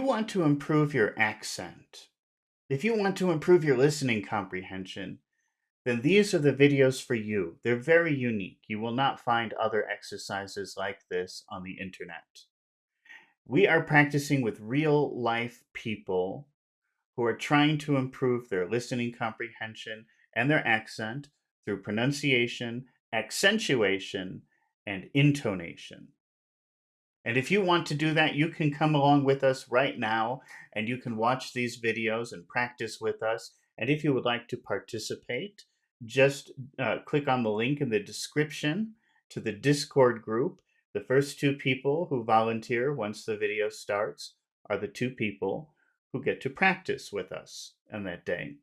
you want to improve your accent, if you want to improve your listening comprehension, then these are the videos for you. They're very unique. You will not find other exercises like this on the internet. We are practicing with real life people who are trying to improve their listening comprehension and their accent through pronunciation, accentuation, and intonation. And if you want to do that, you can come along with us right now and you can watch these videos and practice with us. And if you would like to participate, just click on the link in the description to the Discord group. The first two people who volunteer once the video starts are the two people who get to practice with us on that day.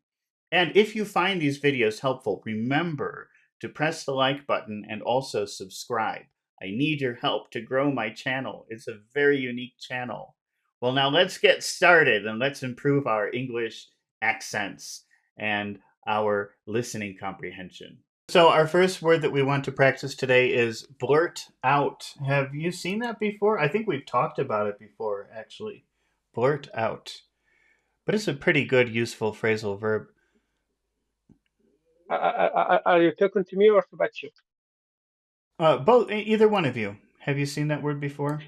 And if you find these videos helpful, remember to press the like button and also subscribe. I need your help to grow my channel. It's a very unique channel. Well, now let's get started and let's improve our English accents and our listening comprehension. So our first word that we want to practice today is blurt out. Have you seen that before? I think we've talked about it before, actually. Blurt out. But it's a pretty good, useful phrasal verb. Are you talking to me or to Bachu? Both, either one of you. Have you seen that word before?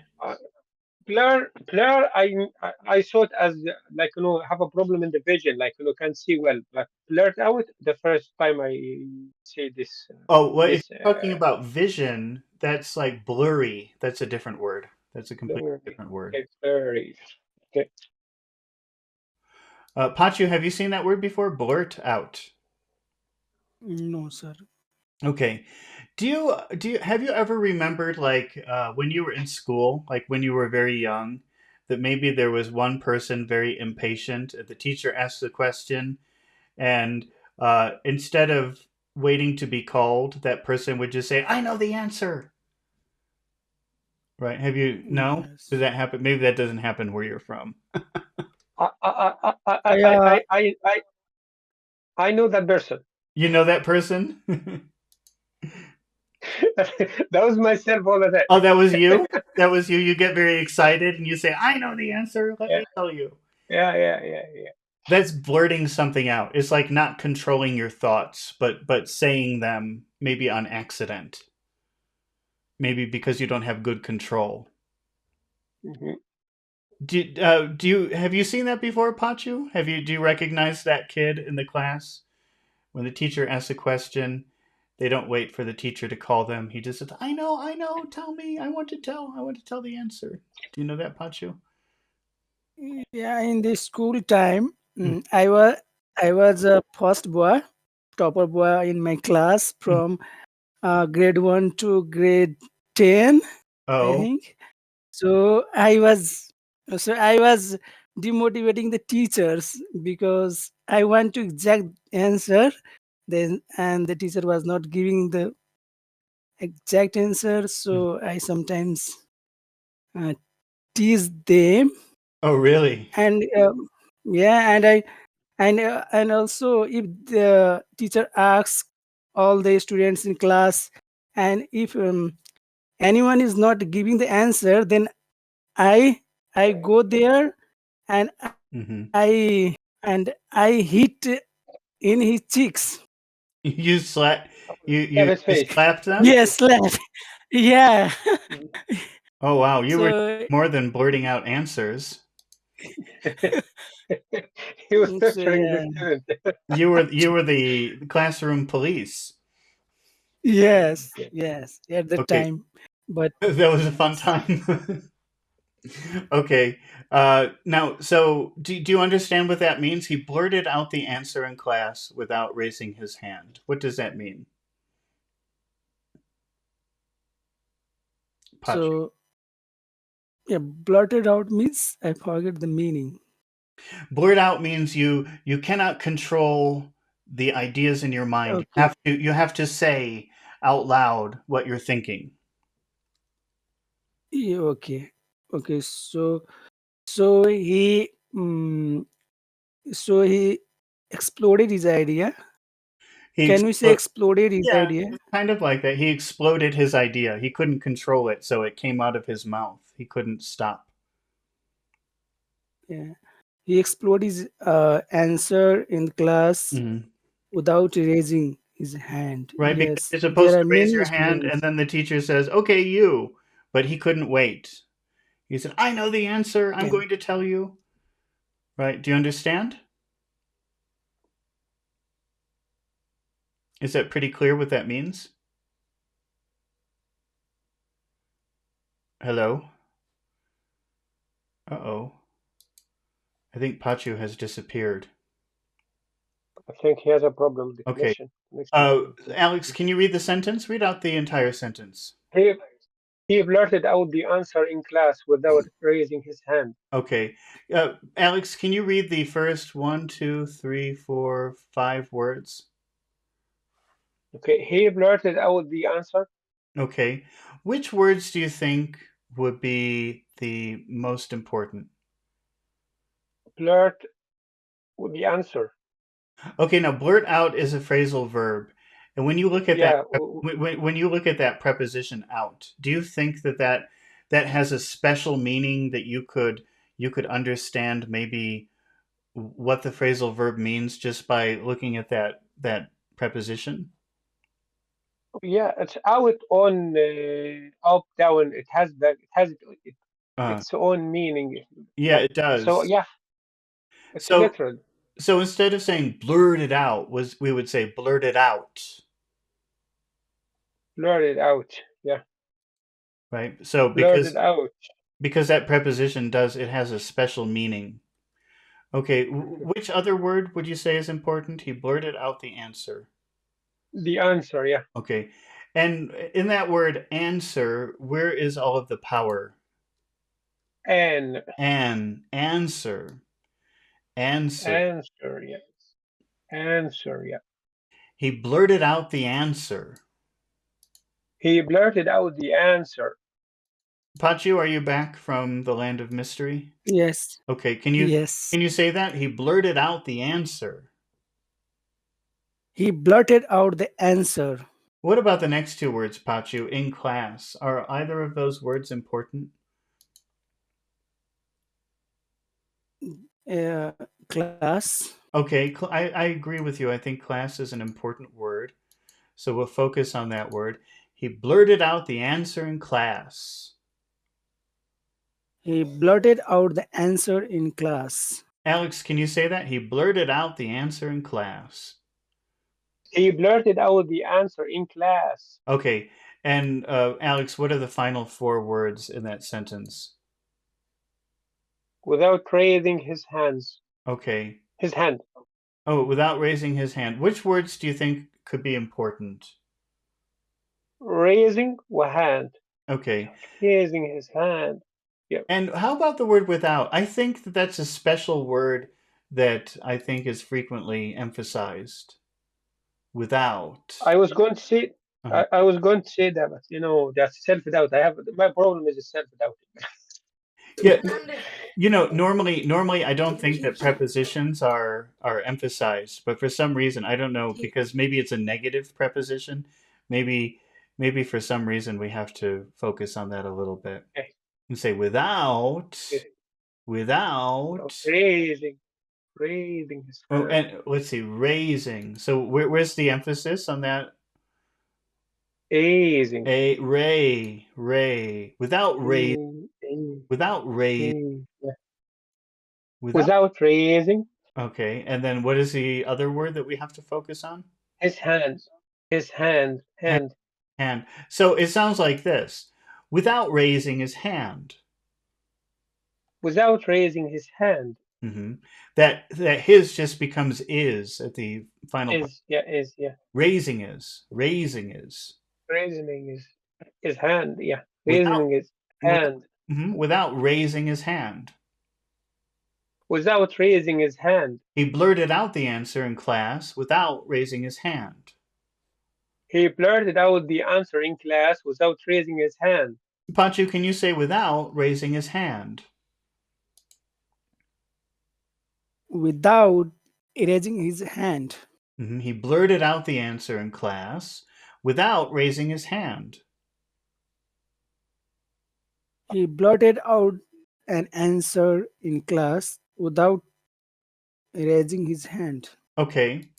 Blur. I saw it as like have a problem in the vision, like can't see well. But blurt out the first time I see this. Oh, well, if This you're talking about vision, that's like blurry. That's a different word. That's a completely different word. okay, blurry. Okay. Pachu, have you seen that word before? Blurt out. No, sir. Okay. Do you have you ever remembered like when you were in school, like when you were very young, that maybe there was one person very impatient, the teacher asked the question, and instead of waiting to be called, that person would just say, "I know the answer." Right? Have you no? Does Yes. that happen? Maybe that doesn't happen where you're from. I I I I Yeah. I I I I know that person. You know that person? That was myself all the time. Oh, that was you? That was you. You get very excited and you say, "I know the answer. Let Yeah, me tell you." yeah. That's blurting something out. It's like not controlling your thoughts, but saying them maybe on accident. Maybe because you don't have good control. Hmm. Do you have you seen that before, Pachu? Do you recognize that kid in the class when the teacher asks a question? They don't wait for the teacher to call them. He just says, I know, tell me, I want to tell the answer." Do you know that, Pachu? Yeah, in the school time, Mm. I was a first boy, topper boy in my class Mm. from grade 1 to grade 10, I Oh, think. So I was demotivating the teachers because I want to exact answer, then and the teacher was not giving the exact answer. mm. So I sometimes uh, tease them, Oh, really? and yeah, and also if the teacher asks all the students in class, and if anyone is not giving the answer, then i I go there, and Mm-hmm. I hit in his cheeks. You slap you Have you his you face. slapped them? Yes, slap. Yeah. Oh wow, you were So more than blurting out answers. He was torturing the yeah. student. You were the classroom police. Yes, Yeah. yes, at the Okay, time. But that was a fun yes. time. Okay. Now, so do you understand what that means? He blurted out the answer in class without raising his hand. What does that mean, Pachi? So yeah, blurted out means I forget the meaning. Blurt out means you cannot control the ideas in your mind. Okay. You have to say out loud what you're thinking. Yeah, okay. Okay. So he so he exploded his idea. He Can we say exploded. exploded his Yeah, idea? it's kind of like that. He exploded his idea. He couldn't control it, so it came out of his mouth. He couldn't stop. Yeah. He explored his answer in class Mhm. without raising his hand. Right, because Yes, you're there supposed are to raise many your hand, and students. then the teacher says, "Okay, you." But he couldn't wait. He said, "I know the answer. I'm Yeah. going to tell you." Right? Do you understand? Is that pretty clear what that means? Hello? Uh-oh. I think Pachu has disappeared. I think he has a problem with the Okay. connection problem. Alex, can you read the sentence? Read out the entire sentence. He he blurted out the answer in class without raising his hand. Okay. Alex, can you read the first one, two, three, four, five words? Okay, he blurted out the answer. Okay. Which words do you think would be the most important? Blurt the answer. Okay, now blurt out is a phrasal verb. And when you look at that Yeah, when you look at that preposition out, do you think that that has a special meaning that you could understand maybe what the phrasal verb means just by looking at that preposition? yeah. It's out on up down. It Uh, its own meaning. yeah, Yeah. it So does. yeah, it's So literal. so instead of saying blurt it out, was we would say blurt it out, Blurt it out. Yeah, right? So blurt it out. because that preposition does it has a special meaning. Okay, which other word would you say is important? He blurted out the answer. The answer. Yeah, Okay. And in that word answer, where is all of the power? and Answer. Answer. answer. Yeah, answer. Yeah. He blurted out the answer. He blurted out the answer. Pachu, are you back from the land of mystery? Yes. Okay, Yes. can you say that? He blurted out the answer. He blurted out the answer. What about the next two words, Pachu? In class. Are either of those words important? Uh, Class. Okay, I agree with you. I think class is an important word. So we'll focus on that word. He blurted out the answer in class. He blurted out the answer in class. Alex, can you say that? He blurted out the answer in class. He blurted out the answer in class Okay, and Alex, what are the final four words in that sentence? without raising his hands. Okay. His hand. Oh, without raising his hand. Which words do you think could be important? Raising a hand. Okay. Raising his hand. Yeah. And how about the word without? I think that that's a special word that I think is frequently emphasized. Without. I was going to say Uh-huh. I was going to say that, but that's self-doubt. I have my problem is self-doubt. Yeah, normally I don't think that prepositions are emphasized, but for some reason I don't know because maybe it's a negative preposition. Maybe maybe for some reason we have to focus on that a little bit Okay. and say without without. Raising his Oh, hand. and let's see, raising. So where's the emphasis on that? Raising. A ray without raise Yeah. without. Without raising Okay, and then what is the other word that we have to focus on? his hand. His hand. Hand. So it sounds like this without raising his hand. Without raising his hand. Hmm. That his just becomes is at the final part. Is yeah. Raising is Raising his hand. Yeah. without Raising his with, hand. without raising his hand. Without raising his hand. He blurted out the answer in class without raising his hand. He blurted out the answer in class without raising his hand. Pachu, can you say without raising his hand? Without raising his hand. He blurted out the answer in class without raising his hand. He blurted out an answer in class without raising his hand. Okay.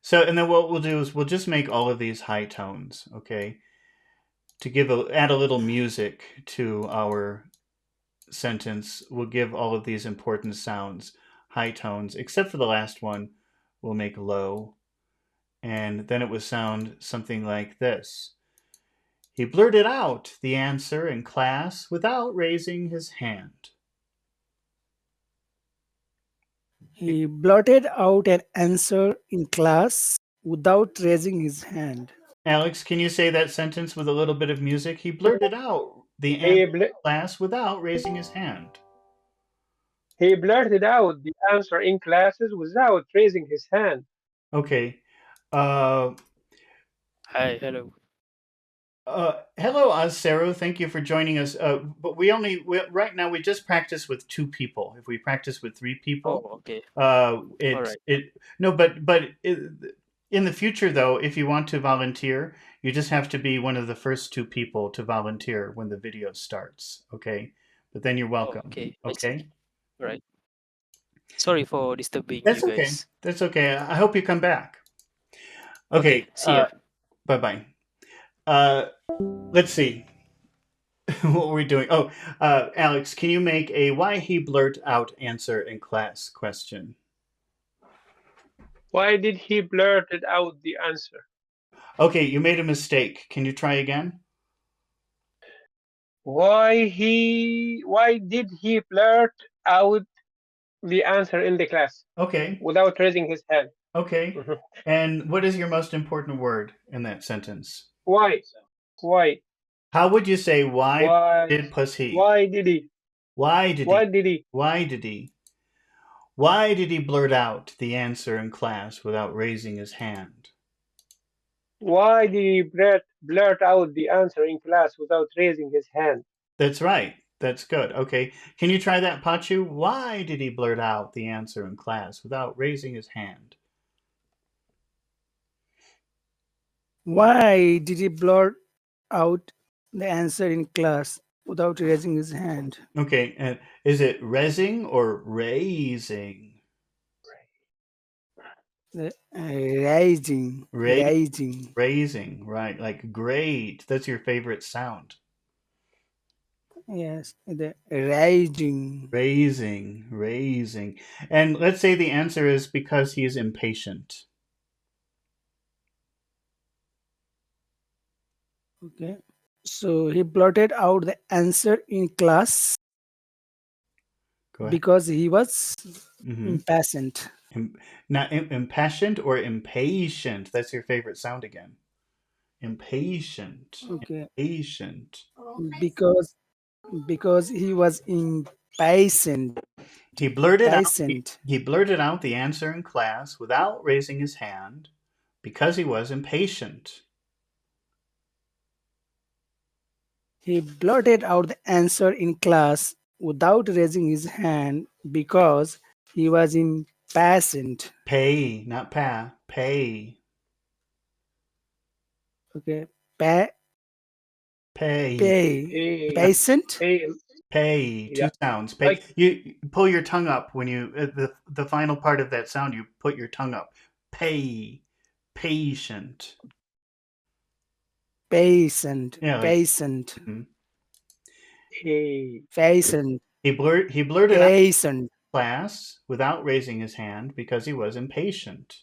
So, and then what we'll do is we'll just make all of these high tones, okay? To add a little music to our sentence, we'll give all of these important sounds high tones, except for the last one, we'll make low. And then it would sound something like this. He blurted out the answer in class without raising his hand. He blurted out an answer in class without raising his hand. Alex, can you say that sentence with a little bit of music? He blurted out the answer He, in class without raising his hand. he blurted out the answer in classes without raising his hand. Okay. Uh, Hi, hello. Hello, Ozsero. Thank you for joining us. But right now we just practice with two people. If we practice with three Oh, people, okay. All it right. it no, in the future though, if you want to volunteer, you just have to be one of the first two people to volunteer when the video starts. Okay, but then you're Oh, welcome. okay. I see. Okay, All right. Sorry for disturbing you that's okay. guys. That's okay. I hope you come back. Okay, Okay. see ya. Bye bye. Uh, let's see. What were we doing? Oh, Alex, can you make a why he blurt out answer in class question? Why did he blurted out the answer? Okay, you made a mistake. Can you try again? Why did he blurt out the answer in the class Okay, without raising his hand? okay. Mhm. And what is your most important word in that sentence? Why? Why? How would you say why Why? did plus he? Why did he? Why did he? Why did he? Why did he? Why did he blurt out the answer in class without raising his hand? Why did he blurt out the answer in class without raising his hand? That's right. That's good. Okay. Can you try that, Pachu? Why did he blurt out the answer in class without raising his hand? Why did he blurt out the answer in class without raising his hand? Okay. And is it raising or raising? Rising, Ra- rising. Raising, right. Like great. That's your favorite sound. Yes, the rising. Raising, raising. And let's say the answer is because he's impatient. Okay. So he blurted out the answer in class Go ahead. because he was Mm-hmm. impatient. Not impassioned or impatient. That's your favorite sound again. Impatient. Okay. Impatient. Because he was impatient. He blurted out Impatient. he blurted out the answer in class without raising his hand because he was impatient. He blurted out the answer in class without raising his hand because he was impatient. Pay, not pa. Pay. Okay. Pay. Pay. Hey, Patient. hey, Pay. Two yeah, sounds. Pay. like You pull your tongue up when you the final part of that sound. You put your tongue up. Pay. Patient. Patient. Yeah, like Patient. mhm. hey, Patient. He blurted out Patient. class without raising his hand because he was impatient.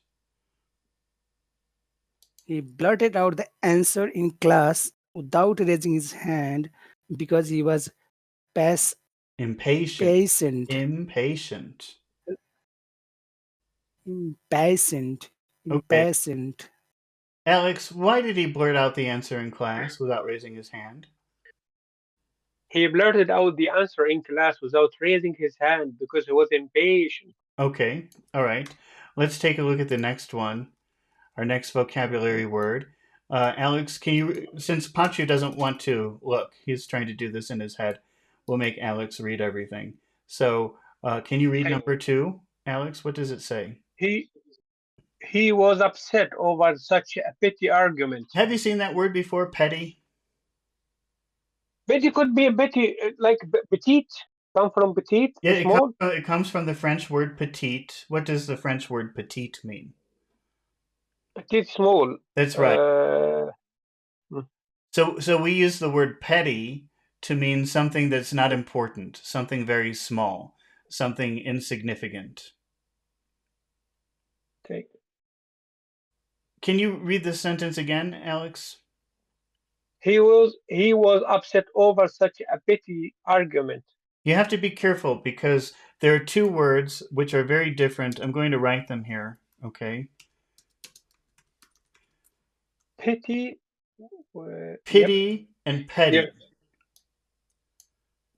He blurted out the answer in class without raising his hand because he was pas- Impatient. patient. Impatient. Impatient. Okay. Impatient. Alex, why did he blurt out the answer in class without raising his hand? he blurted out the answer in class without raising his hand because he was impatient. Okay. All right. Let's take a look at the next one, our next vocabulary word. Alex, can you, since Pachu doesn't want to look, he's trying to do this in his head, we'll make Alex read everything. So, can you read Okay. number 2? Alex, what does it say? He he was upset over such a petty argument. Have you seen that word before, petty? Petty could be a petty, like petite. Come from petite, Yeah, small, it comes from the French word petite. What does the French word petite mean? petite, small. That's right. Uh, mm, So we use the word petty to mean something that's not important, something very small, something insignificant. okay. Can you read the sentence again, Alex? He was upset over such a petty argument. You have to be careful because there are two words which are very different. I'm going to write them here, okay? Petty. Yep. Pity and petty. Yeah.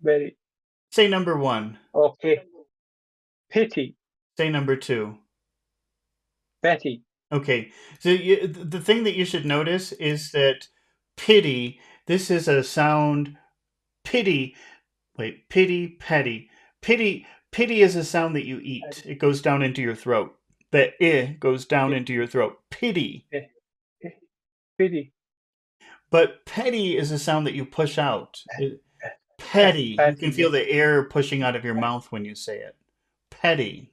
Very Say number one. okay. Pity. Say number two. Petty. Okay, so the thing that you should notice is that pity, this is a sound, pity, wait, pity, petty. Pity is a sound that you eat. It goes down into your throat. The I goes down Eh, into your throat. Pity. eh, eh, Pity. But petty is a sound that you push out. Petty. You Petty. can Yeah. feel the air pushing out of your mouth when you say it. Petty.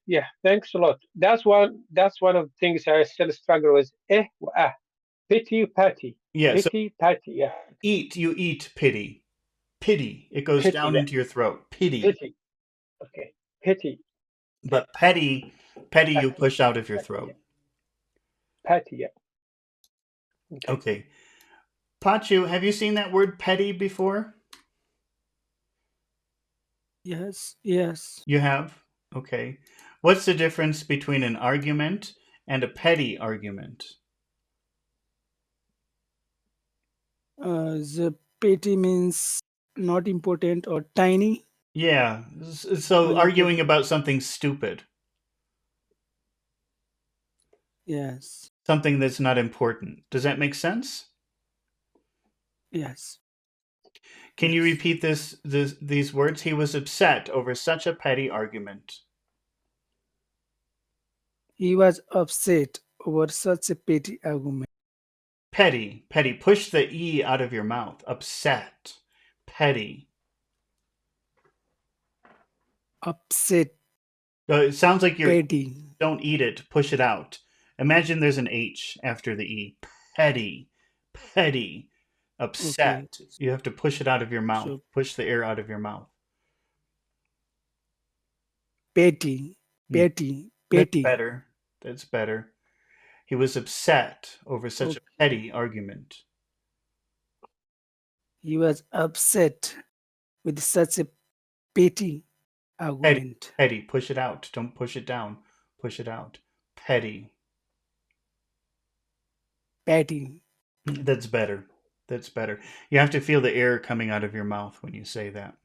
Yeah. Thanks a lot. That's one of the things I still struggle with. Pity, patty. Yeah, so Pity, patty. Yeah. you eat pity. Pity. It goes Pity. down Yeah. into your throat. Pity. Pity. Okay. Pity. Okay. But petty you Patty. push out of your Patty. throat. Yeah. Patty. Yeah. Okay. Okay. Pachu, have you seen that word petty before? Yes, yes. You have? Okay. What's the difference between an argument and a petty argument? The petty means not important or tiny. Yeah. So arguing Unimportant. about something stupid, Yes, something that's not important. Does that make sense? yes, Can you yes. repeat these words? He was upset over such a petty argument. He was upset over such a petty argument. Petty, petty. Push the E out of your mouth. Upset. Petty. Upset, It sounds like you're petty. don't eat it, push it out. Imagine there's an H after the E. Petty. Petty. Okay, Upset. You have to push it out of your mouth. so Push the air out of your mouth. petty, Hmm. petty, That's petty. better. That's better. He was upset over such a Okay. petty argument. He was upset with such a petty Petty. argument. Petty. Push it out. Don't push it down. Push it out. Petty. Petty. That's better. That's better. You have to feel the air coming out of your mouth when you say that.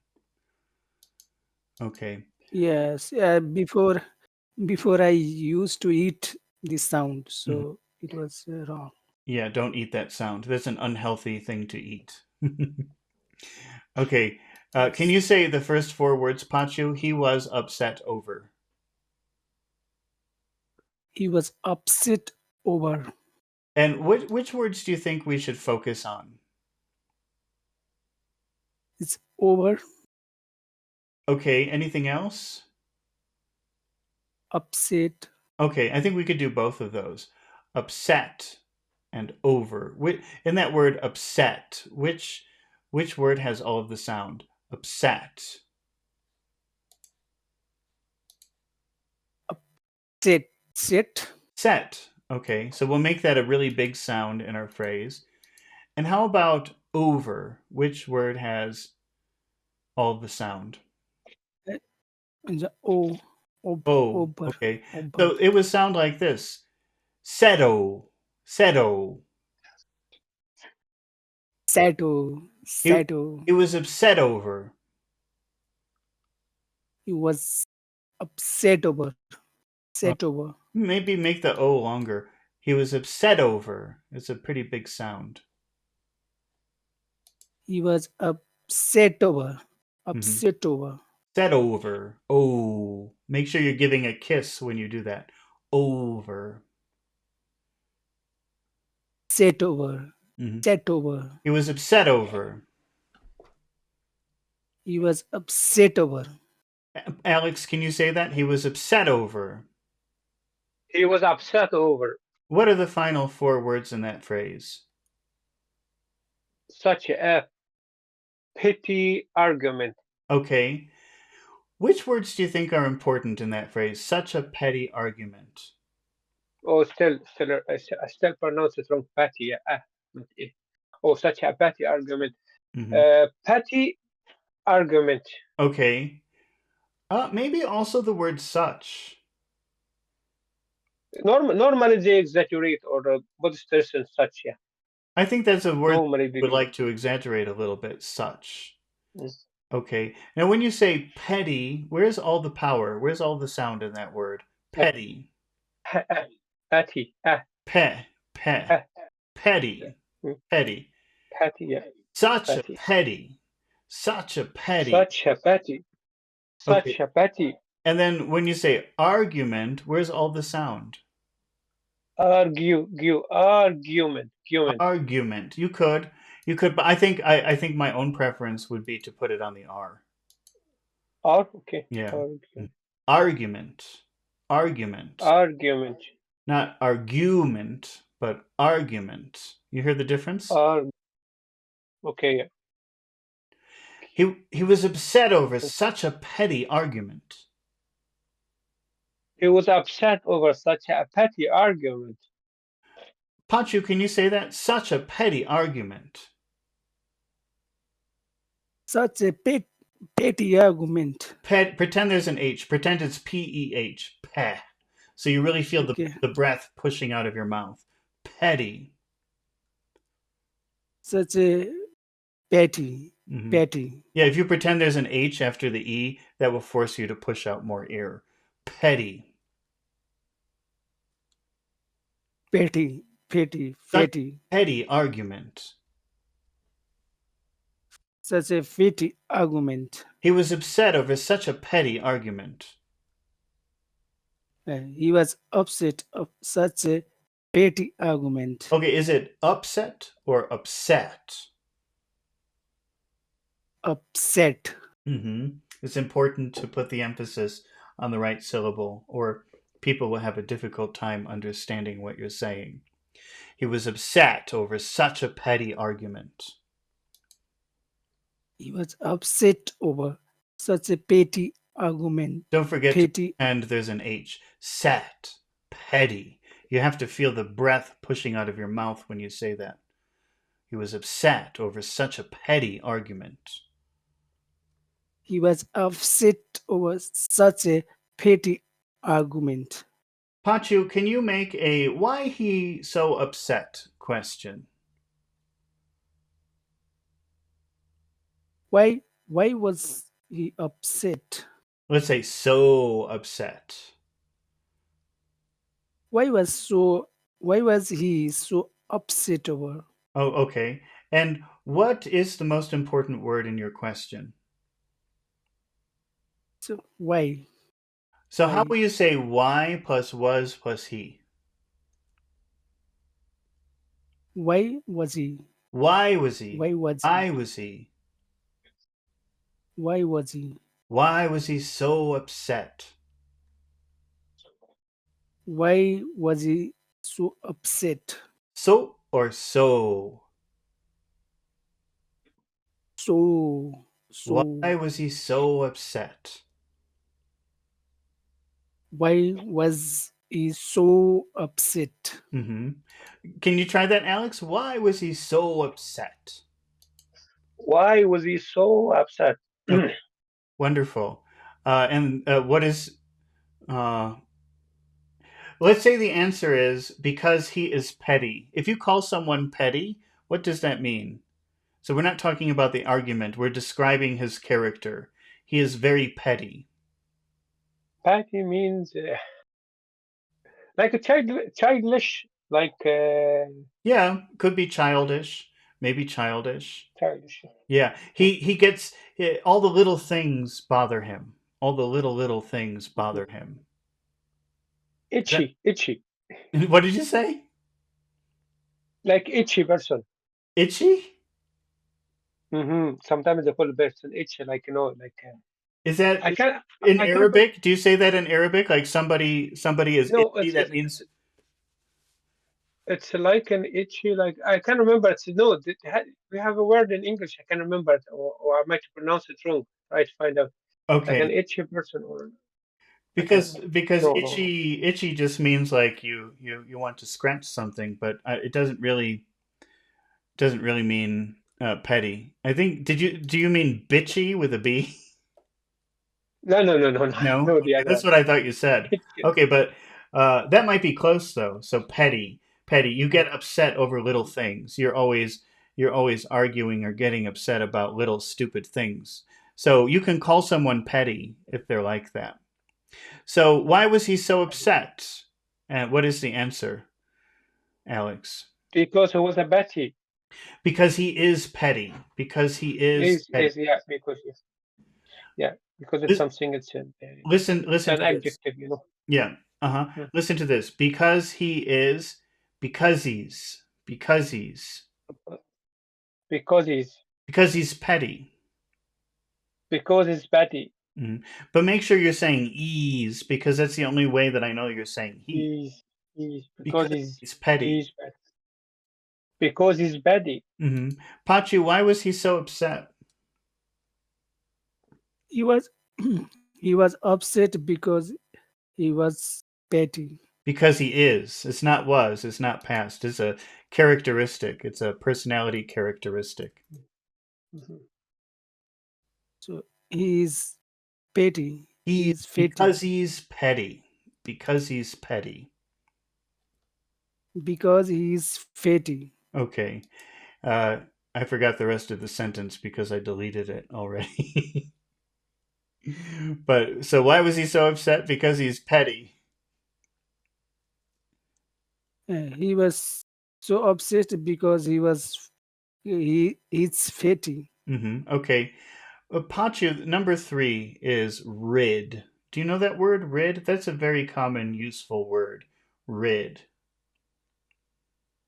Okay. Yes, before I used to eat this sound, Mhm. so it was wrong. Yeah, don't eat that sound. That's an unhealthy thing to eat. Okay. Can Yes. you say the first four words, Pachu? He was upset over. He was upset over. And which words do you think we should focus on? It's over, Okay. Anything else? upset, Okay. I think we could do both of those. Upset and over. In that word upset, which word has all of the sound? Upset. set, set, Set. Okay. So we'll make that a really big sound in our phrase. And how about over? Which word has all of the sound? and the O, Oh, over, okay. over, So it would sound like this. Settle. Settle. sato, He, sato. he was upset over. He was upset over, Well, set over. maybe make the O longer. He was upset over. It's a pretty big sound. He was upset over, Hmm. upset over, Set over. Oh. Make sure you're giving a kiss when you do that. Over. set over, Hmm. set over. He was upset over. He was upset over. Alex, can you say that? He was upset over. He was upset over What are the final 4 words in that phrase? such a petty argument. Okay. Which words do you think are important in that phrase? Such a petty argument. Oh, I still pronounce it wrong. Petty. Yeah, not eh. Oh, such a petty argument. Petty argument. Okay. Maybe also the word such. Normally they exaggerate or put stress and such. Yeah. I think that's a word Normally we would people. like to exaggerate a little bit. Such. Mm. Okay. Now, when you say petty, where's all the power? Where's all the sound in that word? Petty. Petty. Pe. Pe. Ah, Petty. mm, Petty. petty. Yeah. Such a Petty. petty. Such a petty. Such a petty. Okay. Such a petty. And then when you say argument, where's all the sound? Argument. Argument. You could, but I think my own preference would be to put it on the R. Okay. Yeah. Argument. Argument. Argument. Argument. Not argument, but argument. You hear the difference? Okay. Yeah. He was upset over such a petty argument. He was upset over such a petty argument. Pachu, can you say that? Such a petty argument. Such a petty argument. Pretend there's an H. Pretend it's P-E-H. Peh. So you really feel Okay. the breath pushing out of your mouth. Petty. Such a petty. Mhm. Petty. Yeah, if you pretend there's an H after the E, that will force you to push out more air. Petty. Petty. Petty. Such Petty. petty argument. Such a petty argument. He was upset over such a petty argument. He was upset of such a petty argument. Okay, is it upset or upset? Upset. It's important to put the emphasis on the right syllable, or people will have a difficult time understanding what you're saying. He was upset over such a petty argument. He was upset over such a petty argument. Don't forget Petty. to pretend there's an H. Set. Petty. You have to feel the breath pushing out of your mouth when you say that. He was upset over such a petty argument. He was upset over such a petty argument. Pachu, can you make a why he so upset question? Why was he upset? Let's say so upset. Why was he so upset over? Oh, okay. And what is the most important word in your question? So why? So how Why? will you say why plus was plus he? Why was he? Why was he? Why was Why he? was he? Why was he? Why was he so upset? Why was he so upset? So or so? So Why was he so upset? why was he so upset? Can you try that, Alex? Why was he so upset? Why was he so upset? Okay. Wonderful. And what is... let's say the answer is because he is petty. If you call someone petty, what does that mean? So we're not talking about the argument. We're describing his character. He is very petty. Petty means like a childish, like Yeah, could be childish. Maybe childish. childish. Yeah, he gets all the little things bother him. All the little things bother him. Itchy. What did you say? Like itchy person. Itchy? Sometimes the whole person itch, like like Is that I can in I can Arabic? Do you say that in Arabic? Like somebody is no, itchy, that means it's like an itchy, like I can't remember. It's no, we have a word in English. I can't remember it, or I might pronounce it wrong. Try to find out. Like an okay. itchy person, or I can't. Because No, no, no. itchy just means like you want to scratch something, but it doesn't really mean petty. I think do you mean bitchy with a B? No, no, no, no, no, No? no, the Okay, other that's one. what I thought you said. Okay, but that might be close though. So petty, petty. You get upset over little things. You're always arguing or getting upset about little stupid things. So you can call someone petty if they're like that. So why was he so upset? And what is the answer, Alex? Because he was a Betty. Because he is petty. Because he is petty. Is yeah, because yes, yeah, because it's Lis- something. It's listen an to this. adjective, you know. Yeah. Uh-huh. Mm. Listen to this. Because he is, because Because because he's petty. he's Betty. Mhm. But make sure you're saying ease because that's the only way that I know you're saying he. He's because Because he's petty. he's bad. Because he's Betty. Hmm. Pachu, why was he so upset? He was he was upset because he was petty. Because he is. It's not was. It's not past. It's a characteristic. It's a personality characteristic. Mhm. So he is petty. He He is fatty because he's petty. Because he's petty. because he is fatty. Okay. Uh, I forgot the rest of the sentence because I deleted it already. But so why was he so upset? Because he's petty. He was so upset because he's fatty. Okay. Pachu, number 3 is rid. Do you know that word, rid? That's a very common, useful word. Rid.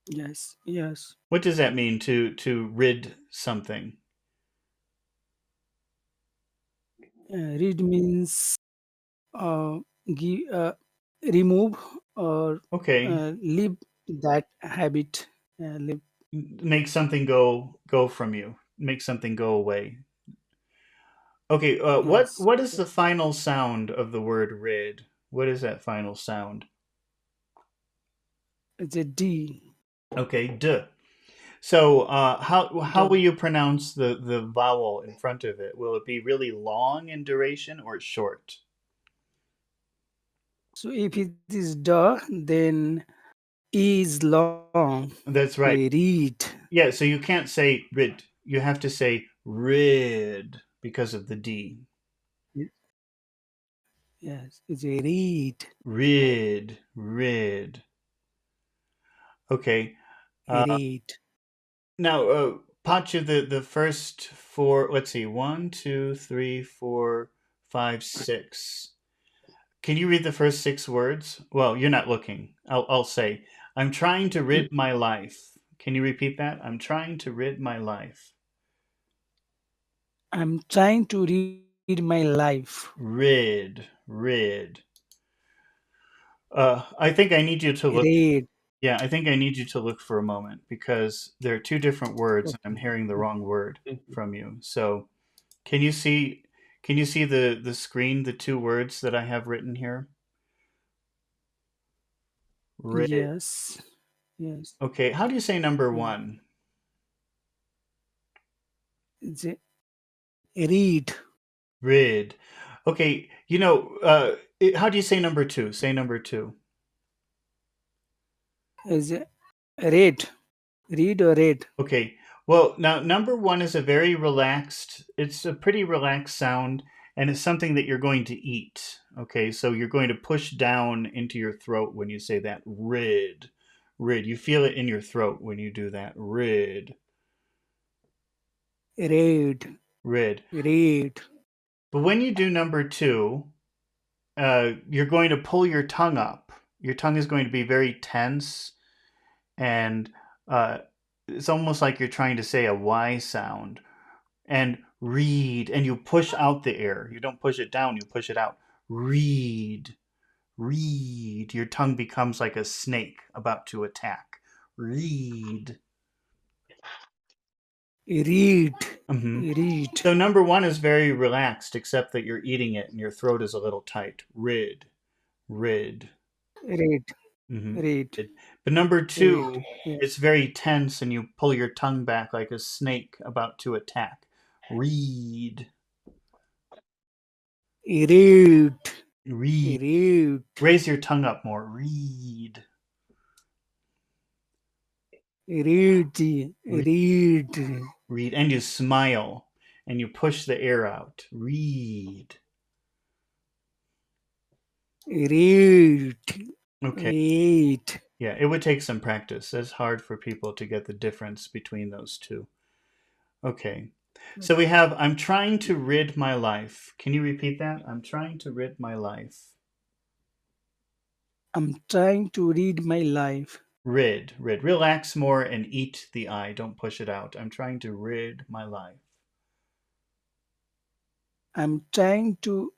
Yes, yes. What does that mean to rid something? Rid means uh, give, remove or Okay. leave that habit. Leave. Make something go from you. Make something go away. Okay, Yes, what is the final sound of the word rid? What is that final sound? it's a D. Okay, d. So, how will Duh. you pronounce the vowel in front of it? Will it be really long in duration or short? So if it is duh, then E is long. That's right. Read. Yeah, so you can't say rid. You have to say rid because of the D. Yes, it's a read. Rid, rid. Okay. Uh, Read. now, Pacha, the first four. Let's see. One, two, three, four, five, six. Can you read the first 6 words? Well, you're not looking. I'll say, I'm trying to rid my life. Can you repeat that? I'm trying to rid my life. I'm trying to read my life. Rid, rid. I think I need you to look. Read. Yeah, I think I need you to look for a moment because there are 2 different words and I'm Okay. hearing the wrong word Mhm. from you. So, can you see the screen, the 2 words that I have written here? Rid. Yes. Yes. Okay, how do you say number Yeah. 1? It's a read. Rid. Okay, how do you say number 2? Say number 2. Is a read. Read or read. Okay. Well, now number 1 is a very relaxed, it's a pretty relaxed sound and it's something that you're going to eat. Okay, so you're going to push down into your throat when you say that. Rid. Rid. You feel it in your throat when you do that. Rid. Read. Rid. Read. But when you do number 2, you're going to pull your tongue up. Your tongue is going to be very tense and uh, it's almost like you're trying to say a Y sound. And read, and you push out the air. You don't push it down, you push it out. Read, read. Your tongue becomes like a snake about to attack. Read. Read. Mm-hmm. Read. So number one is very relaxed, except that you're eating it and your throat is a little tight. Rid, rid. Read. Mm-hmm. Read. But number Read. two, Yeah. it's very tense and you pull your tongue back like a snake about to attack. Read, Read. read. Read. Raise your tongue up more. Read, Read. read, Read. read. And you smile and you push the air out. Read. Read. Okay. Read. Yeah, it would take some practice. It's hard for people to get the difference between those two. Okay. So we have, I'm trying to rid my life. Can you repeat that? I'm trying to rid my life. I'm trying to read my life. Rid, rid. Relax more and eat the I. Don't push it out. I'm trying to rid my life. I'm trying to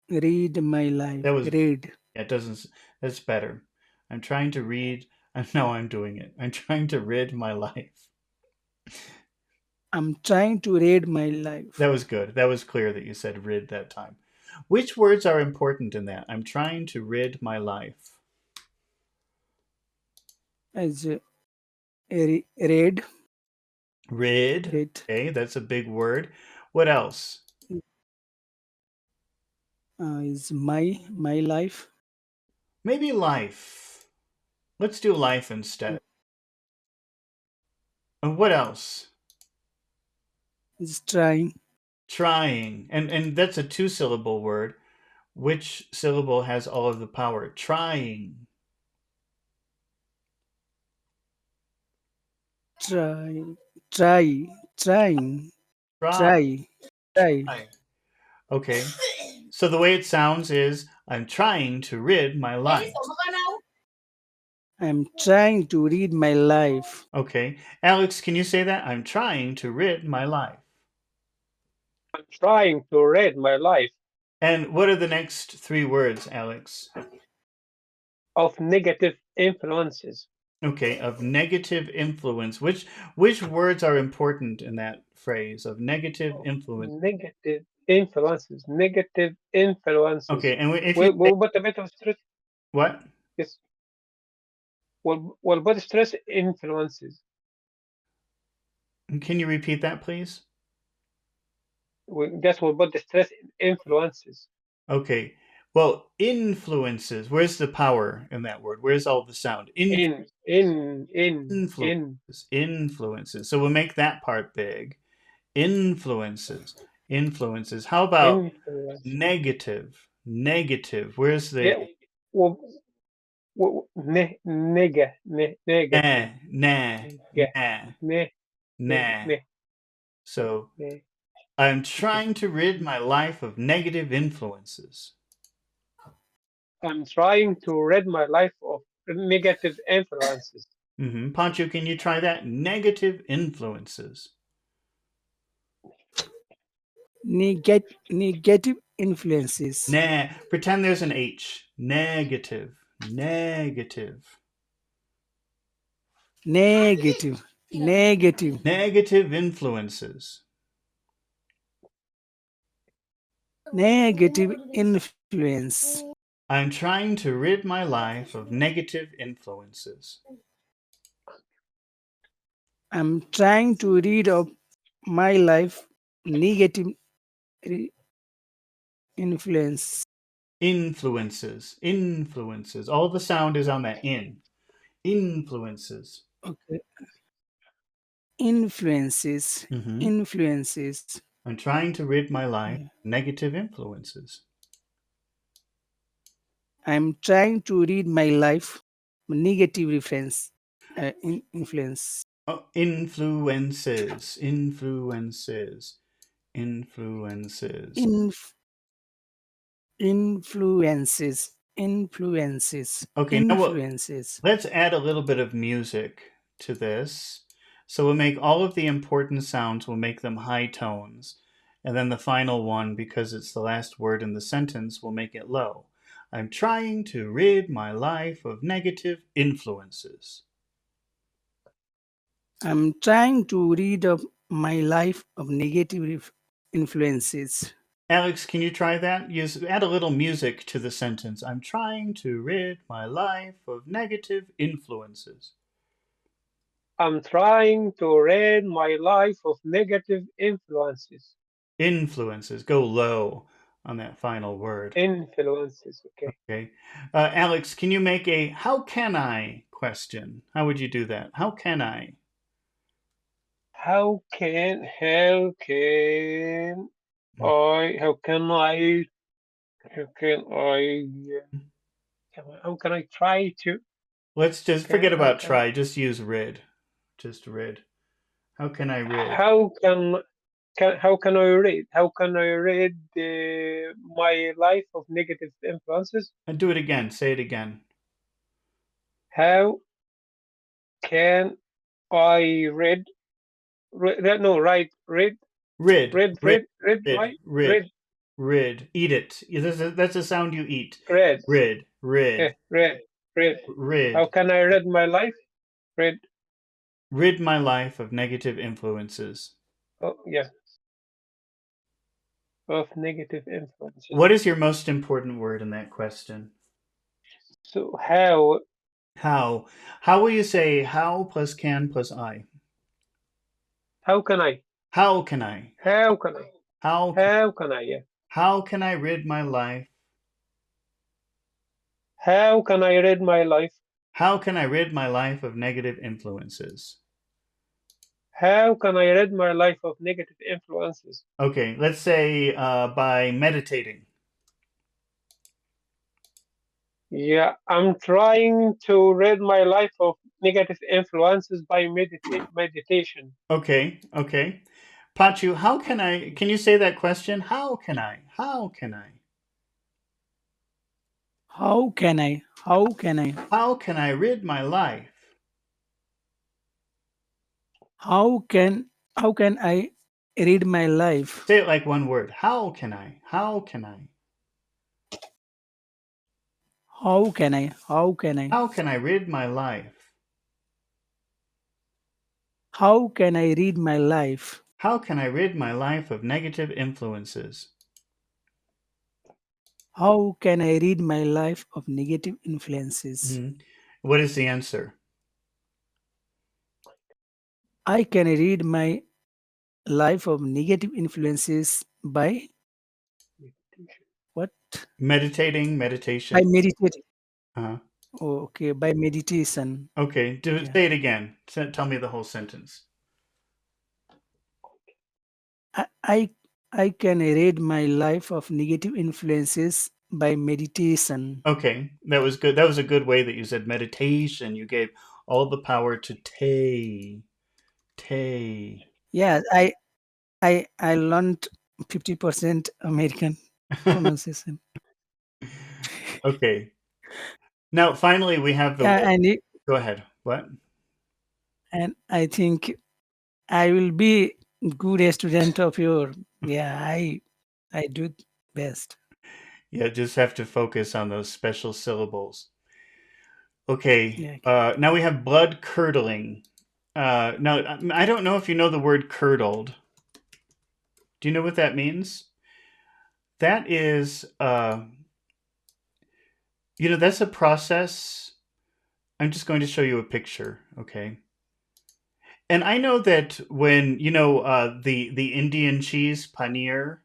read my life. That was, Read. it doesn't, that's better. I'm trying to read, no, I'm doing it. I'm trying to rid my life. I'm trying to read my life. That was good. That was clear that you said rid that time. Which words are important in that? I'm trying to rid my life. As read. Rid. Read. Okay, that's a big word. What else? Is my life. Maybe life. Let's do life instead. And what else? Is trying. Trying. And that's a two-syllable word. Which syllable has all of the power? Trying. Try. Try. Trying. Try. Try. Try. Try. Okay. So the way it sounds is I'm trying to rid my life. I'm trying to read my life. Okay. Alex, can you say that? I'm trying to rid my life. I'm trying to read my life And what are the next three words, Alex? of negative influences. Okay, of negative influence. Which words are important in that phrase of negative influence? Negative influences. Negative influences. Okay, and if you say We'll put a bit of stress. what? Yes. We'll put stress influences. Can you repeat that, please? We'll put the stress influences. Okay. Well, influences. Where's the power in that word? Where's all the sound? In. Influences. Influences. So we'll make that part big. Influences. Influences. How about Influence. negative? Negative. Where's the Yeah. Well, nah, negative. nah, Yeah. nah, Ne, ne, nah? ne, So ne. I'm Okay. trying to rid my life of negative influences. I'm trying to rid my life of negative influences. Pancho, can you try that? Negative influences. Negative influences. Nah, pretend there's an H. Negative. Negative. Negative. Negative. Negative influences. Negative influence. I'm trying to rid my life of negative influences. I'm trying to read of my life negative influence. Influences. Influences. All the sound is on that in. Influences. Okay. Influences. hmm Influences. I'm trying to rid my life Yeah. of negative influences. I'm trying to read my life negative reference. Influence. Oh, influences. Influences. Influences. Inf- influences. Influences. Okay, now Influences. let's add a little bit of music to this. So we'll make all of the important sounds, we'll make them high tones. And then the final one, because it's the last word in the sentence, we'll make it low. I'm trying to rid my life of negative influences. I'm trying to rid of my life of negative influences. Alex, can you try that? Add a little music to the sentence. I'm trying to rid my life of negative influences. I'm trying to rid my life of negative influences. Influences. Go low on that final word. Influences. Okay. Okay. Alex, can you make a how can I question? How would you do that? How can I? How can how can I how can I how can I try to Let's just can forget how about can try. Just use rid. Just rid. How can I rid? how can how can I rid my life of negative influences? And do it again. Say it again. How can I no, right, Rid. Rid. rid Rid. my Rid. Rid. Eat it. That's a sound you eat. rid Rid. Rid. rid rid how Rid. can I rid my life rid Rid my life of negative influences. oh yeah of negative influences. What is your most important word in that question? So How? How will you say how plus can plus I? how can I How can I? how can I How can, how can I yeah how can I rid my life? how can I rid my life How can I rid my life of negative influences? how can I rid my life of negative influences? Okay, let's say by meditating. Yeah, I'm trying to rid my life of negative influences by meditation. Okay, okay. Pachu, how can I? Can you say that question? How can I? How can I? How can I? How can I? How can I rid my life? How can how can I read my life? Say it like one word. How can I? How can I? How can I? How can I? How can I rid my life? How can I read my life? How can I rid my life of negative influences? How can I read my life of negative influences? Mhm. What is the answer? I can read my life of negative influences by Meditation. what? Meditating, By meditation. meditating. Uh-huh. Oh, okay, by meditation. Okay, Yeah. say it again. Tell me the whole sentence. I, I I can read my life of negative influences by meditation. Okay, that was good. That was a good way that you said meditation. You gave all the power to Tay. Yeah, I learned 50% American pronunciation. Okay. Now, finally, we have the Yeah, word. Go ahead. What? and I think I will be good student of your. Yeah, I do best. Yeah, just have to focus on those special syllables. Okay. Yeah. Okay. Now we have blood curdling. Now, I don't know if you know the word curdled. Do you know what that means? That is, that's a process. I'm just going to show you a picture, okay? And I know that when the Indian cheese paneer,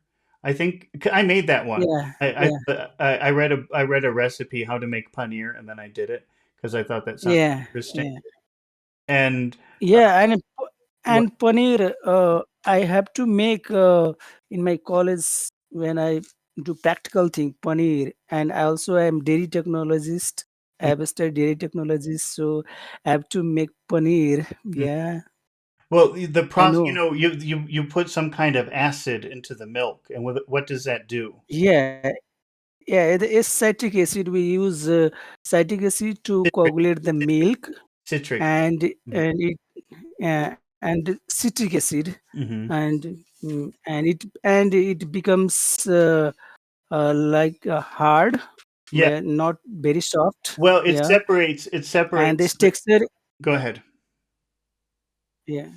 I think I made that one. Yeah, I yeah, I read a recipe how to make paneer, and then I did it because I thought that sounded yeah, interesting. yeah, And yeah. what? And paneer, I have to make in my college when I do practical thing paneer, and I also am dairy technologist. I have studied dairy technologist, so I have to make paneer. Yeah, Well, the I process, know. you put some kind of acid into the milk, and what does that do? Yeah, yeah. It is citric acid. We use citric acid to Citric, coagulate the milk, citric. and Mhm. and it and citric acid, Mm-hmm. and it becomes like hard, Yeah. but not very soft. Well, Yeah, it and separates this texture, go ahead. yeah,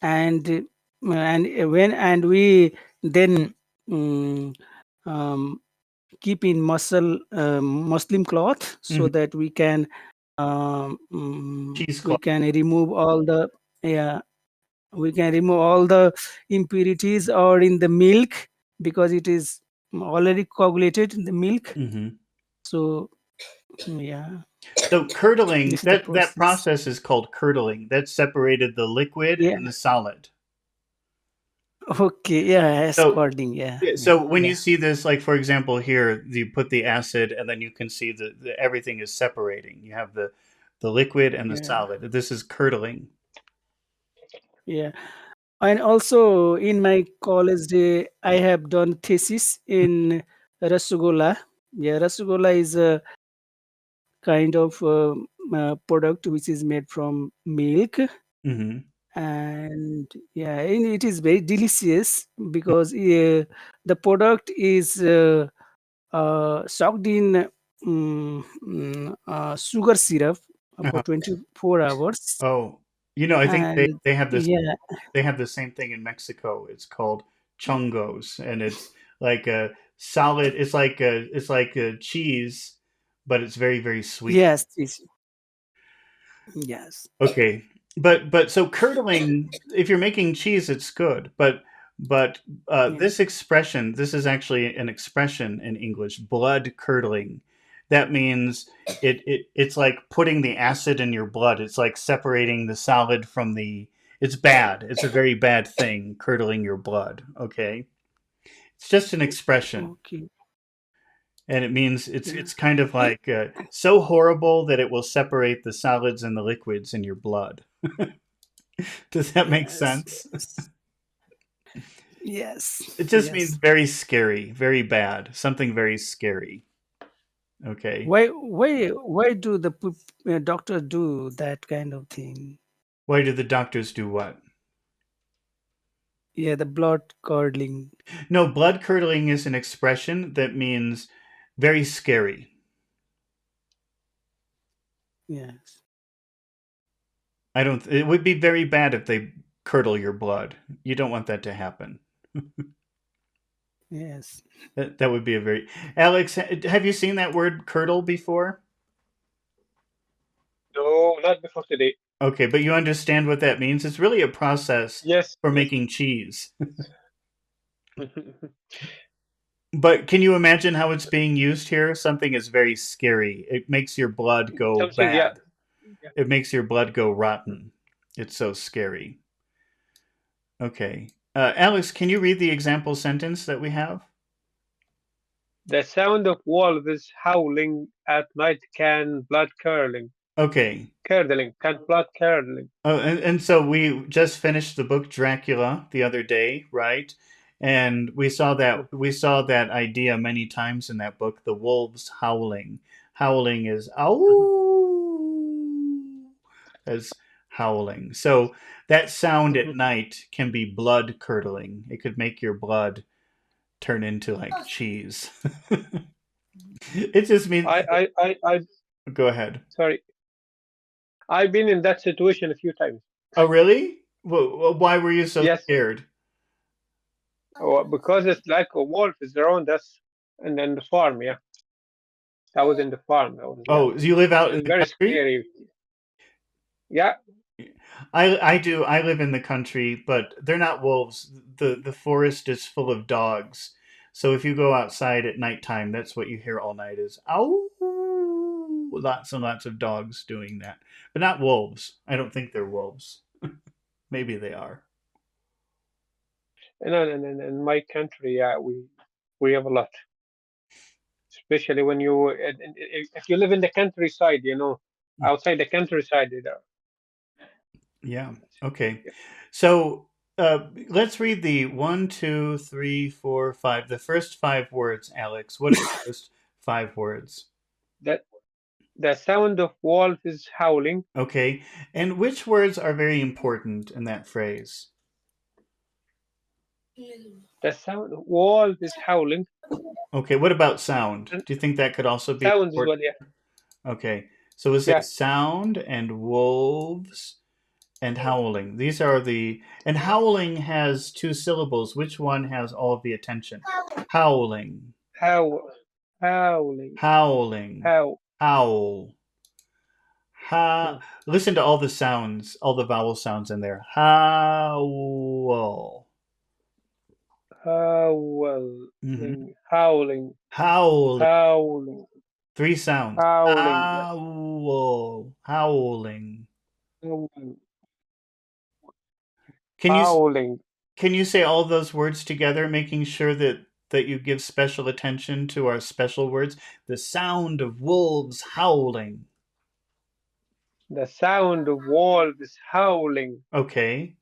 and and we then um, um, keep in muslin cloth so Mhm. that we Cheesecloth. can remove all the, yeah, we can remove all the impurities or in the milk, because it is already coagulated in the milk. Mm-hmm. So yeah, So curdling, this is the that process. process is called curdling. That separated the liquid Yeah. and the solid. Okay. Yeah. So Scalding. Yeah. yeah, Yeah. so when you Yeah. see this, like for example here, you put the acid and then you can see everything is separating. You have the liquid and the Yeah. solid. This is curdling. Yeah. And also in my college day, I have done thesis in Rasagola. Yeah, Rasagola is a kind of product which is made from milk, Mm-hmm. and yeah, and it is very delicious because the product is soaked in sugar syrup for Uh-huh. 24 hours, Oh, I think and they have this. yeah, They have the same thing in Mexico. It's called chongos, and it's like a solid. It's like a cheese, but it's very very sweet. yes, yes, Okay, but so curdling, if you're making cheese, it's good. But yeah, this expression, this is actually an expression in English, blood curdling. That means it's like putting the acid in your blood. It's like separating the solid from the. It's bad. It's a very bad thing, curdling your blood. Okay, it's just an expression, okay, and it means yeah, it's kind of like so horrible that it will separate the solids and the liquids in your blood. Does that make yes, sense? yes, It just means yes. very scary, very bad, something very scary. Okay. Why do the doctor do that kind of thing? Why do the doctors do what? Yeah, the blood curdling. No, blood curdling is an expression that means very scary. Yes, I don't, it would be very bad if they curdle your blood. You don't want that to happen. yes. That would be a very. Alex, have you seen that word curdle before? No, not before today. Okay, but you understand what that means? It's really a process Yes, for yes. making cheese. But can you imagine how it's being used here? Something is very scary. It makes your blood go Something, yeah, bad. yeah. It makes your blood go rotten. It's so scary. Okay. Alex, can you read the example sentence that we have? The sound of wolves howling at night can blood curdling. Okay. Curdling, can blood curdling. Oh, and so we just finished the book Dracula the other day, right? And we saw that idea many times in that book, the wolves howling. Howling is ow, as howling. So that sound at night can be blood curdling. It could make your blood turn into like cheese. It just means I, go ahead. sorry. I've been in that situation a few times. Oh, really? Why were you so Yes, scared? because it's like a wolf is around us, and then the farm. Yeah, I was in the farm. I was, yeah. Oh, you live out in It's the very country? scary. Yeah. I do. I live in the country, but they're not wolves. The forest is full of dogs. So if you go outside at nighttime, that's what you hear all night is ow. Lots and lots of dogs doing that. But not wolves. I don't think they're wolves. Maybe they are. And in my country, yeah, we have a lot, especially when you if you live in the countryside, outside the countryside, Yeah. Okay. So let's read the one, two, three, four, five. The first five words, Alex. What are the first five words? that The sound of wolves howling. Okay. And which words are very important in that phrase? The sound of wolves howling. Okay. What about sound? And Do you think that could also be sounds as important? well, yeah. Okay. So was it Yeah. sound and wolves and howling? These are and howling has two syllables. Which one has all of the attention? Howling, How howling. howling, How howl. Ha. mm, Listen to all the sounds, all the vowel sounds in there. Howl. Hmm. howling. Howling. Howling. Howling. Three sounds. Howling. Yeah. Howl. Howling. Howling. Can you Howling. can you say all those words together, making sure that you give special attention to our special words? The sound of wolves howling. The sound of wolves howling. Okay.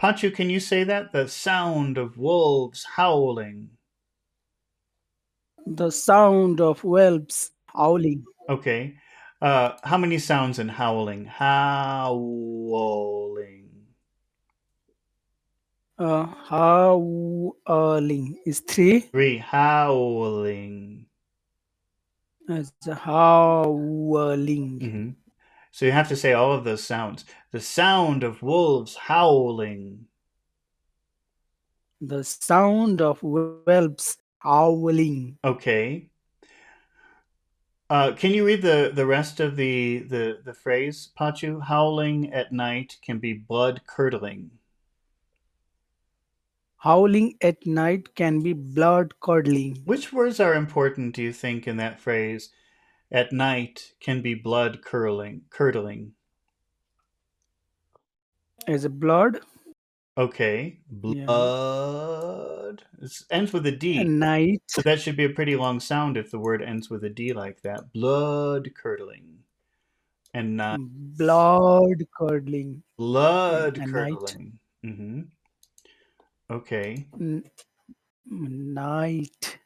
Panchu, can you say that? The sound of wolves howling. The sound of wolves howling. Okay. How many sounds in howling? Howling. Howling is three. Three. Howling. As howling. Hmm. So you have to say all of those sounds. The sound of wolves howling. The sound of wolves howling. Okay. Can you read the rest of the phrase, Pachu? Howling at night can be blood curdling. Howling at night can be blood curdling. Which words are important, do you think, in that phrase? At night can be blood curdling. As a blood, Okay. yeah. Blood. It ends with a D. And night, So that should be a pretty long sound if the word ends with a D like that. Blood curdling. And not blood curdling. Yeah, blood and night. curdling. Okay. Night.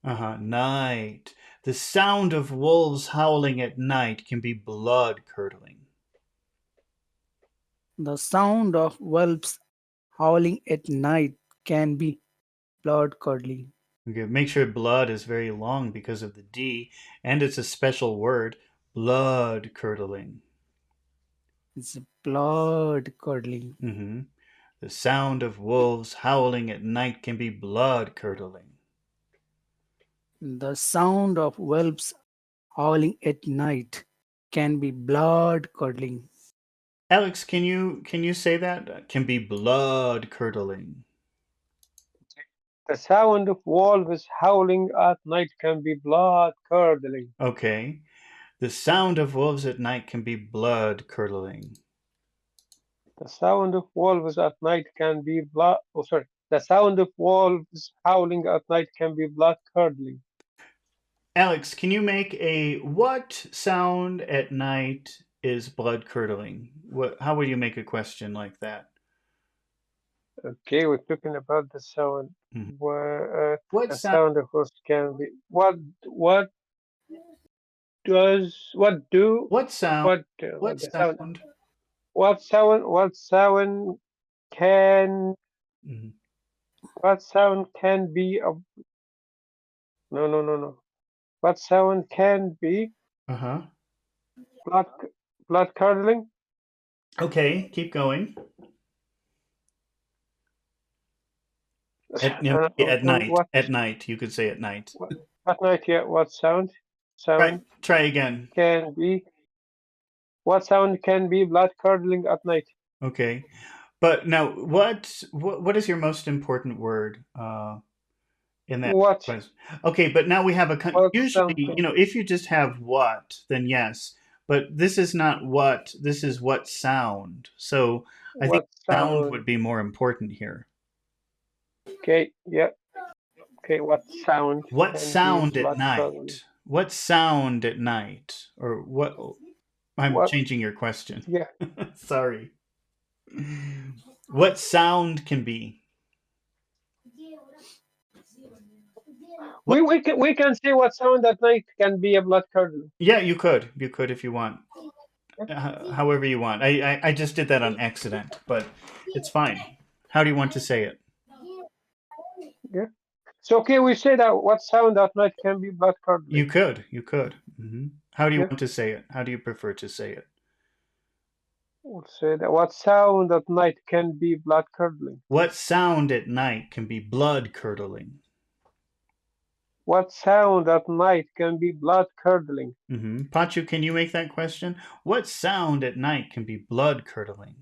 Night. The sound of wolves howling at night can be blood curdling. The sound of wolves howling at night can be blood curdling. Okay, make sure blood is very long because of the D, and it's a special word, blood curdling. It's blood curdling. Hmm. The sound of wolves howling at night can be blood curdling. The sound of wolves howling at night can be blood curdling. Alex, can you say that? Can be blood curdling. The sound of wolves howling at night can be blood curdling. Okay. The sound of wolves at night can be blood curdling. The sound of wolves at night can be blood. Oh, sorry. The sound of wolves howling at night can be blood curdling. Alex, can you make a what sound at night is blood curdling? How would you make a question like that? Okay, we're talking about the sound. Mhm. What What the sound sound of horse can be. What does what do what sound what what the sound sound what sound can Mhm. what sound can be a no. What sound can be Uh-huh. blood blood curdling? Okay, keep going. At, at night. What At night. You could say at night. what at night? Yeah, what Try sound try again. can be what sound can be blood curdling at night? Okay. But now what is your most important word in that What question? Okay, but now we have what usually, sound can if you just have what, then yes. But this is not what, this is what sound. So I think what sound sound? would be more important here. Okay, yeah. Okay, what sound What can be sound at blood curdling? night? What sound at night? Or what? I'm What? changing your question. Yeah, Sorry. What sound can be? We can say what sound at night can be a blood curdling. Yeah, you could. You could if you want. However you want. I just did that on accident, but it's fine. How do you want to say it? Yeah. So okay, we say that what sound at night can be blood You curdling. could. You could. How do you Yeah. want to say it? How do you prefer to say it? We'll say that what sound at night can be blood curdling. What sound at night can be blood curdling? What sound at night can be blood curdling? Pachu, can you make that question? What sound at night can be blood curdling?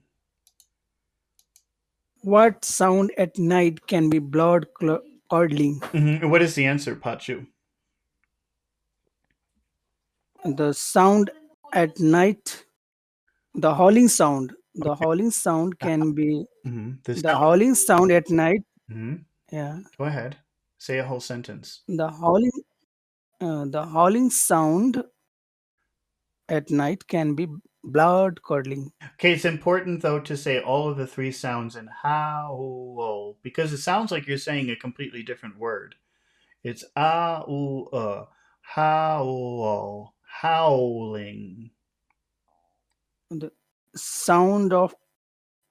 What sound at night can be curdling? What is the answer, Pachu? The sound at night, the howling sound. The howling sound can be The the sound. howling sound at night. Mhm. Yeah, Go ahead. Say a whole sentence. the howling sound at night can be blood curdling. Okay, it's important though to say all of the three sounds in howl because it sounds like you're saying a completely different word. It's howl, howling, The sound of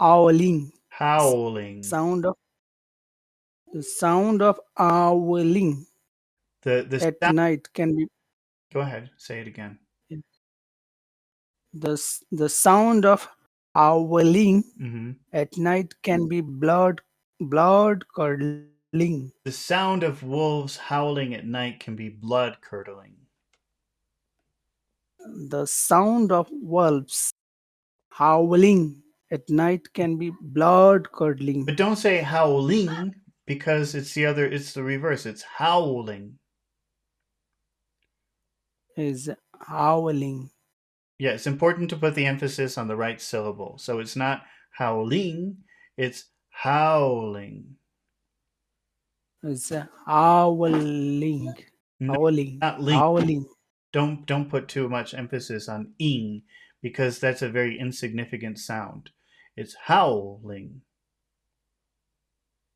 owling. howling. Sound of the sound of owling The at sound. night can be Go ahead, say it again. the sound of owling hmm at night can be blood curdling. The sound of wolves howling at night can be blood curdling. The sound of wolves howling at night can be blood curdling. But don't say howling because it's the reverse. It's howling. Is howling. Yeah, it's important to put the emphasis on the right syllable. So it's not howling, it's howling. Is howling. No, Howling. not ling. Howling. Don't put too much emphasis on ing because that's a very insignificant sound. It's howling.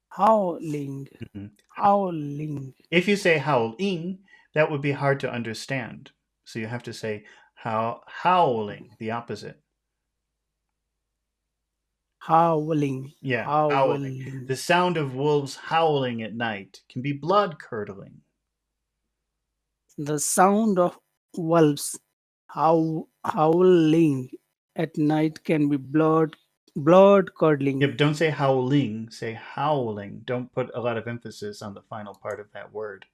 Howling. Mhm. Howling. If you say howling, that would be hard to understand. So you have to say howling, the opposite. Howling. Yeah, howling. Howling. The sound of wolves howling at night can be blood curdling. The sound of wolves howling at night can be blood Yep, curdling. don't say howling, say howling. Don't put a lot of emphasis on the final part of that word.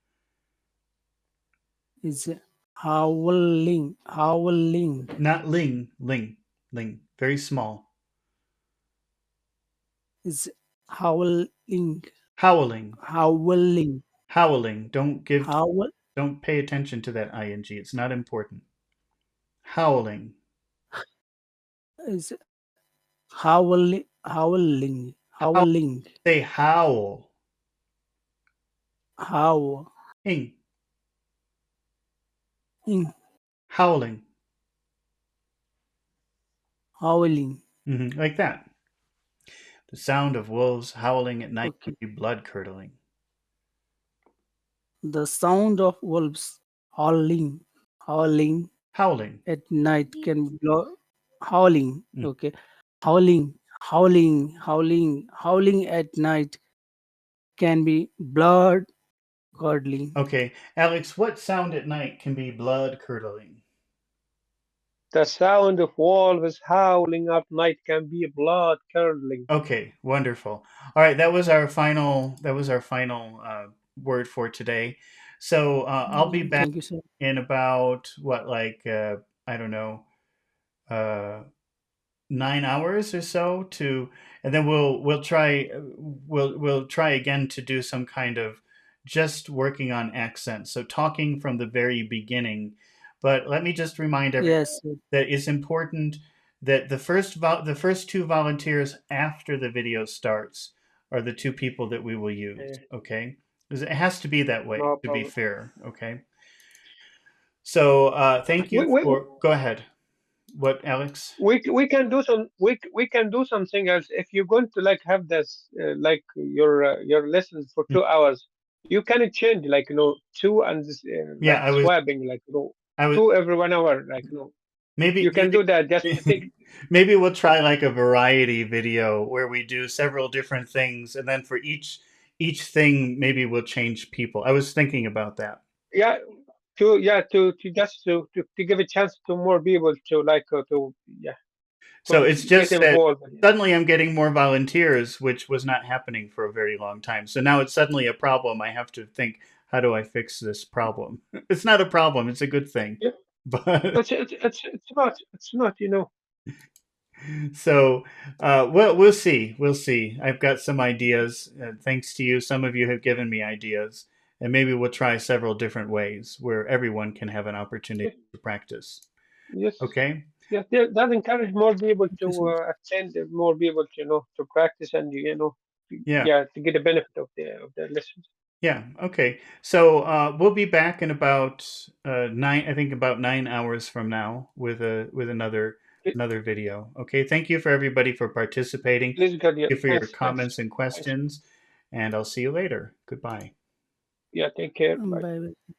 Is howling. Not ling. Very small. Is howling. Howling, Howling. howling. Howl Don't pay attention to that ing. It's not important. Howling. is howling. How Howling. say howl. Howling. Ing. Howling. Howling. Like that. The sound of wolves howling at night can Okay. be blood curdling. The sound of wolves howling Howling. at night can be howling. Mm. Okay. Howling at night can be blood curdling. Okay, Alex, what sound at night can be blood curdling? The sound of wolves howling at night can be blood curdling. Okay, wonderful. All right, that was our final. That was our final word for today. So I'll be back Thank you, sir. in about what, like I don't know, uh, 9 hours or so to, and then we'll try again to do some kind of just working on accents. So talking from the very beginning. But let me just remind everyone Yes, sir. that it's important that the first two volunteers after the video starts are the two people that we will use. Okay, Okay, because it has to be that way no to be problem. fair. Okay, so thank you We, we, for. Go ahead. What, Alex? we can do we can do something else if you're going to like have this like your lessons for 2 hours. you can change like two and Yeah, like swapping like I was two every 1 hour like maybe you can do that just to take. maybe we'll try like a variety video where we do several different things, and then for each thing, maybe we'll change people. I was thinking about that. Yeah, to just to give a chance to more people to like to yeah So to it's get just that involved. suddenly I'm getting more volunteers, which was not happening for a very long time. So now it's suddenly a problem. I have to think, how do I fix this problem? It's not a problem. It's a good thing. Yeah, But it's not. so, we'll see. We'll see. I've got some ideas. Thanks to you, some of you have given me ideas, and maybe we'll try several different ways where everyone can have an opportunity to practice. Yes, Okay? yes, that encourage more people to Okay, so attend, more people to to practice and Yeah. yeah, to get the benefit of the lessons. Yeah. Okay. So we'll be back in about nine. I think about 9 hours from now with Please, another video. Okay. Thank you for everybody for participating. please, God, yeah, Thank you for your thanks, comments and thanks. questions, and I'll see you later. Goodbye. Yeah, take care. Bye. bye bye.